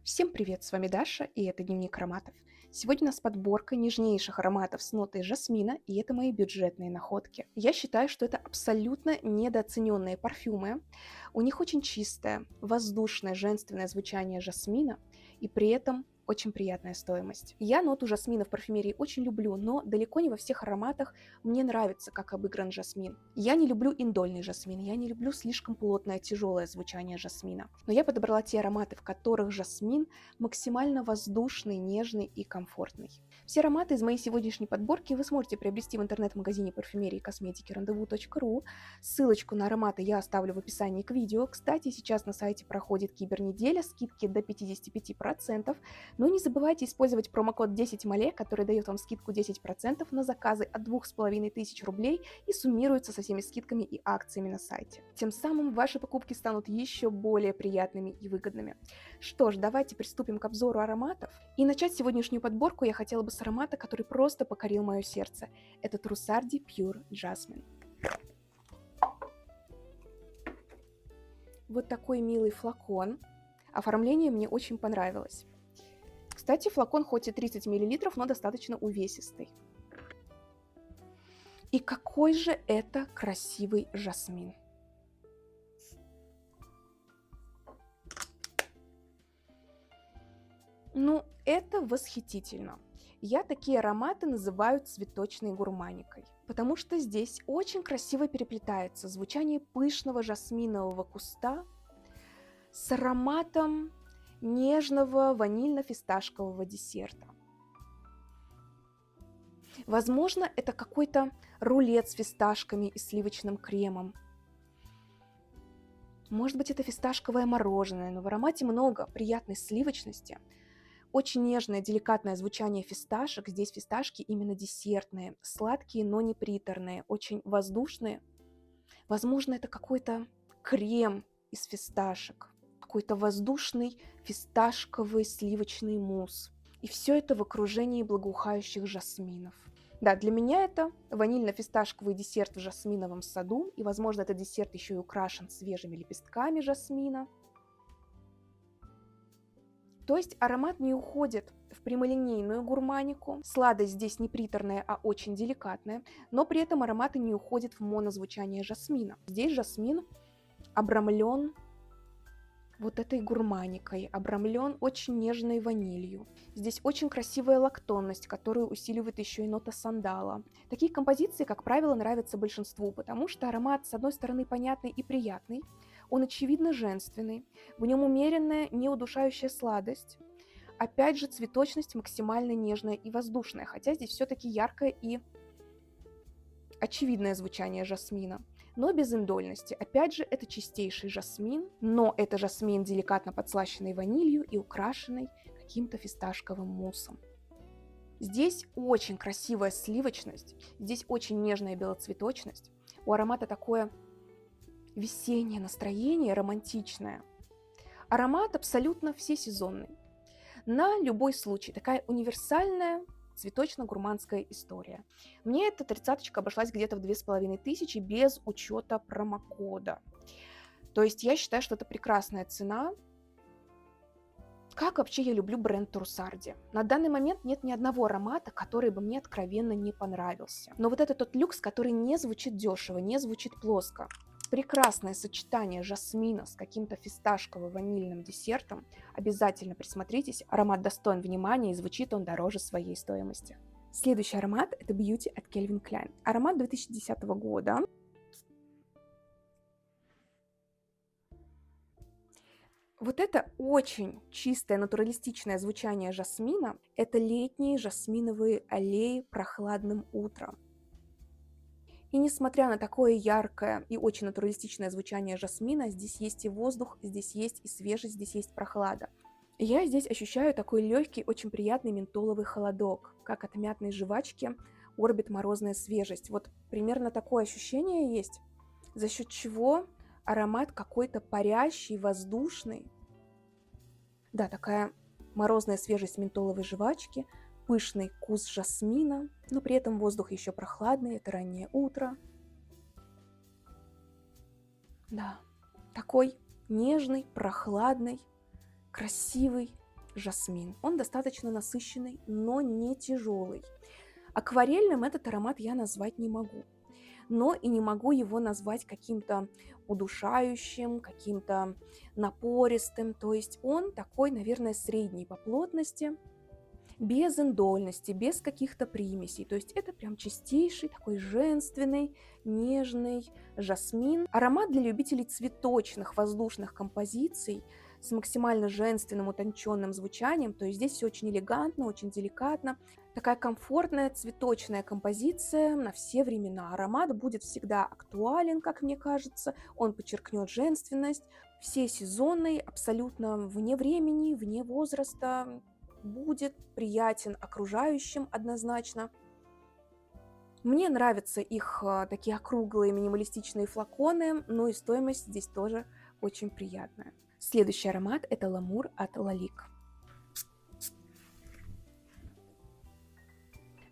Всем привет, с вами Даша, и это Дневник ароматов. Сегодня у нас подборка нежнейших ароматов с нотой жасмина, и это мои бюджетные находки. Я считаю, что это абсолютно недооцененные парфюмы. У них очень чистое, воздушное, женственное звучание жасмина, и при этом очень приятная стоимость. Я ноту жасмина в парфюмерии очень люблю, но далеко не во всех ароматах мне нравится, как обыгран жасмин. Я не люблю индольный жасмин, я не люблю слишком плотное, тяжелое звучание жасмина. Но я подобрала те ароматы, в которых жасмин максимально воздушный, нежный и комфортный. Все ароматы из моей сегодняшней подборки вы сможете приобрести в интернет-магазине парфюмерии и косметики rendezvous.ru. Ссылочку на ароматы я оставлю в описании к видео. Кстати, сейчас на сайте проходит кибернеделя, скидки до 55%. Но не забывайте использовать промокод 10MALE, который дает вам скидку 10% на заказы от 2500 рублей и суммируется со всеми скидками и акциями на сайте. Тем самым ваши покупки станут еще более приятными и выгодными. Что ж, давайте приступим к обзору ароматов. И начать сегодняшнюю подборку я хотела бы с аромата, который просто покорил мое сердце. Это Trussardi Pure Jasmine. Вот такой милый флакон. Оформление мне очень понравилось. Кстати, флакон хоть и 30 мл, но достаточно увесистый. И какой же это красивый жасмин! Ну, это восхитительно. Я такие ароматы называю цветочной гурманикой, потому что здесь очень красиво переплетается звучание пышного жасминового куста с ароматом нежного ванильно-фисташкового десерта. Возможно, это какой-то рулет с фисташками и сливочным кремом. Может быть, это фисташковое мороженое, но в аромате много приятной сливочности. Очень нежное, деликатное звучание фисташек. Здесь фисташки именно десертные, сладкие, но не приторные, очень воздушные. Возможно, это какой-то крем из фисташек, какой-то воздушный фисташковый сливочный мусс. И все это в окружении благоухающих жасминов. Да, для меня это ванильно-фисташковый десерт в жасминовом саду, и, возможно, этот десерт еще и украшен свежими лепестками жасмина. То есть аромат не уходит в прямолинейную гурманику, сладость здесь не приторная, а очень деликатная, но при этом аромат и не уходит в монозвучание жасмина. Здесь жасмин обрамлен вот этой гурманикой, обрамлен очень нежной ванилью. Здесь очень красивая лактонность, которую усиливает еще и нота сандала. Такие композиции, как правило, нравятся большинству, потому что аромат, с одной стороны, понятный и приятный, он очевидно женственный, в нем умеренная, неудушающая сладость, опять же цветочность максимально нежная и воздушная, хотя здесь все-таки яркое и очевидное звучание жасмина, но без индольности. Опять же, это чистейший жасмин, но это жасмин, деликатно подслащенный ванилью и украшенный каким-то фисташковым муссом. Здесь очень красивая сливочность, здесь очень нежная белоцветочность. У аромата такое весеннее настроение, романтичное. Аромат абсолютно всесезонный. На любой случай. Такая универсальная цветочно-гурманская история. Мне эта тридцаточка обошлась где-то в 2500 без учета промокода. То есть я считаю, что это прекрасная цена. Как вообще я люблю бренд Trussardi. На данный момент нет ни одного аромата, который бы мне откровенно не понравился. Но вот это тот люкс, который не звучит дешево, не звучит плоско. Прекрасное сочетание жасмина с каким-то фисташково-ванильным десертом. Обязательно присмотритесь, аромат достоин внимания и звучит он дороже своей стоимости. Следующий аромат – это Beauty от Calvin Klein. Аромат 2010 года. Вот это очень чистое, натуралистичное звучание жасмина. Это летние жасминовые аллеи прохладным утром. И несмотря на такое яркое и очень натуралистичное звучание жасмина, здесь есть и воздух, здесь есть и свежесть, здесь есть прохлада. Я здесь ощущаю такой легкий, очень приятный ментоловый холодок, как от мятной жвачки Орбит морозная свежесть. Вот примерно такое ощущение есть, за счет чего аромат какой-то парящий, воздушный. Да, такая морозная свежесть ментоловой жвачки, пышный вкус жасмина, но при этом воздух еще прохладный, это раннее утро. Да, такой нежный, прохладный, красивый, жасмин. Он достаточно насыщенный, но не тяжелый. Акварельным этот аромат я назвать не могу, но и не могу его назвать каким-то удушающим, каким-то напористым. То есть он такой, наверное, средний по плотности, без индольности, без каких-то примесей. То есть это прям чистейший такой женственный, нежный жасмин. Аромат для любителей цветочных воздушных композиций с максимально женственным, утонченным звучанием. То есть здесь все очень элегантно, очень деликатно. Такая комфортная цветочная композиция на все времена. Аромат будет всегда актуален, как мне кажется. Он подчеркнет женственность, все сезонный, абсолютно вне времени, вне возраста. Будет приятен окружающим однозначно. Мне нравятся их такие округлые минималистичные флаконы, но и стоимость здесь тоже очень приятная. Следующий аромат – это Ламур от Лалик.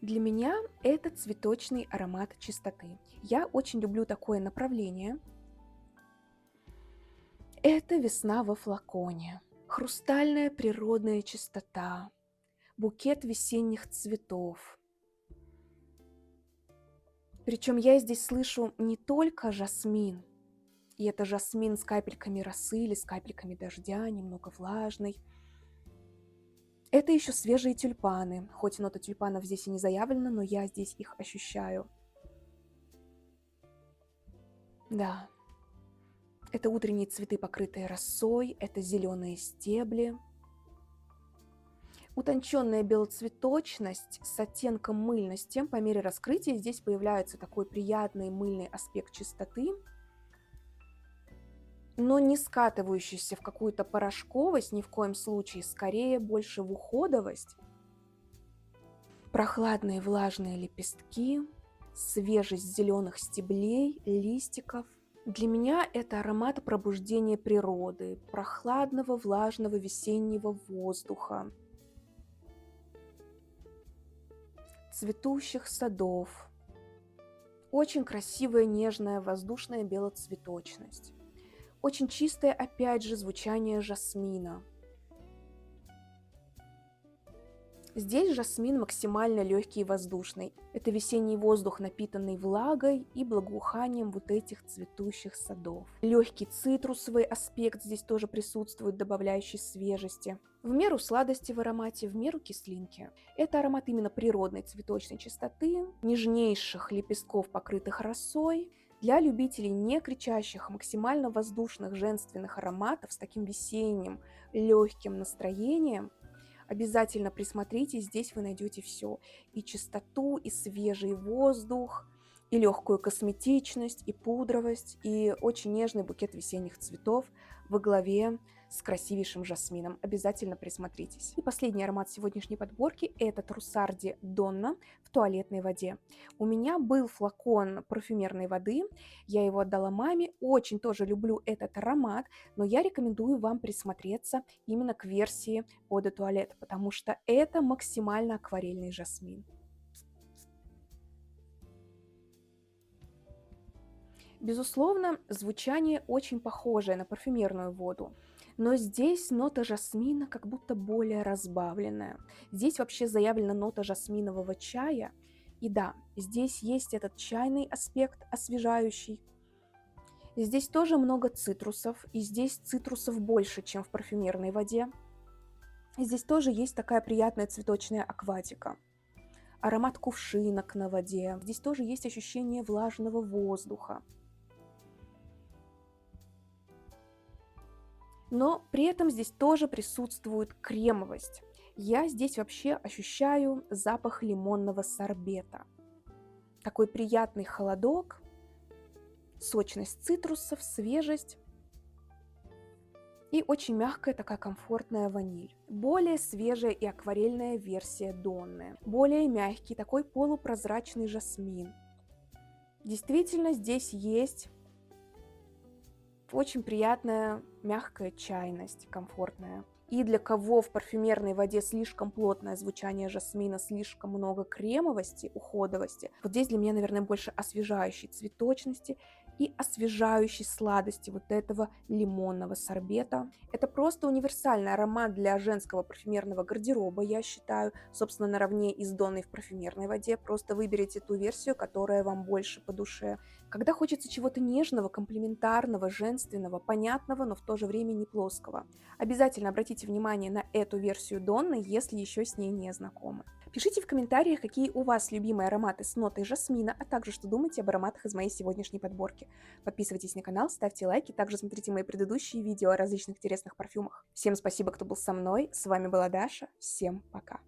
Для меня это цветочный аромат чистоты. Я очень люблю такое направление. Это весна во флаконе. Хрустальная природная чистота, букет весенних цветов. Причем я здесь слышу не только жасмин, и это жасмин с капельками росы или с капельками дождя, немного влажный. Это еще свежие тюльпаны, хоть нота тюльпанов здесь и не заявлена, но я здесь их ощущаю. Да. Это утренние цветы, покрытые росой, это зеленые стебли. Утонченная белоцветочность с оттенком мыльности. По мере раскрытия здесь появляется такой приятный мыльный аспект чистоты, но не скатывающийся в какую-то порошковость ни в коем случае, скорее больше в уходовость. Прохладные влажные лепестки, свежесть зеленых стеблей, листиков. Для меня это аромат пробуждения природы, прохладного, влажного весеннего воздуха, цветущих садов. Очень красивая, нежная, воздушная белоцветочность. Очень чистое, опять же, звучание жасмина. Здесь жасмин максимально легкий и воздушный. Это весенний воздух, напитанный влагой и благоуханием вот этих цветущих садов. Легкий цитрусовый аспект здесь тоже присутствует, добавляющий свежести. В меру сладости в аромате, в меру кислинки. Это аромат именно природной цветочной чистоты, нежнейших лепестков, покрытых росой. Для любителей не кричащих, максимально воздушных женственных ароматов с таким весенним легким настроением обязательно присмотритесь, здесь вы найдете все. И чистоту, и свежий воздух, и легкую косметичность, и пудровость, и очень нежный букет весенних цветов во главе с красивейшим жасмином. Обязательно присмотритесь. И последний аромат сегодняшней подборки – это Trussardi Donna в туалетной воде. У меня был флакон парфюмерной воды, я его отдала маме. Очень тоже люблю этот аромат, но я рекомендую вам присмотреться именно к версии Eau de Toilette, потому что это максимально акварельный жасмин. Безусловно, звучание очень похожее на парфюмерную воду, но здесь нота жасмина как будто более разбавленная. Здесь вообще заявлена нота жасминового чая. И да, здесь есть этот чайный аспект освежающий. Здесь тоже много цитрусов, и здесь цитрусов больше, чем в парфюмерной воде. Здесь тоже есть такая приятная цветочная акватика. Аромат кувшинок на воде. Здесь тоже есть ощущение влажного воздуха. Но при этом здесь тоже присутствует кремовость. Я здесь вообще ощущаю запах лимонного сорбета. Такой приятный холодок, сочность цитрусов, свежесть и очень мягкая такая комфортная ваниль. Более свежая и акварельная версия Донны. Более мягкий, такой полупрозрачный жасмин. Действительно, здесь есть очень приятная мягкая чайность, комфортная. И для кого в парфюмерной воде слишком плотное звучание жасмина, слишком много кремовости, уходовости, вот здесь для меня, наверное, больше освежающей цветочности и освежающей сладости вот этого лимонного сорбета. Это просто универсальный аромат для женского парфюмерного гардероба, я считаю, собственно, наравне и с Донной в парфюмерной воде. Просто выберите ту версию, которая вам больше по душе. Когда хочется чего-то нежного, комплементарного, женственного, понятного, но в то же время не плоского, обязательно обратите внимание на эту версию Донны, если еще с ней не знакомы. Пишите в комментариях, какие у вас любимые ароматы с нотой жасмина, а также что думаете об ароматах из моей сегодняшней подборки. Подписывайтесь на канал, ставьте лайки, также смотрите мои предыдущие видео о различных интересных парфюмах. Всем спасибо, кто был со мной, с вами была Даша, всем пока!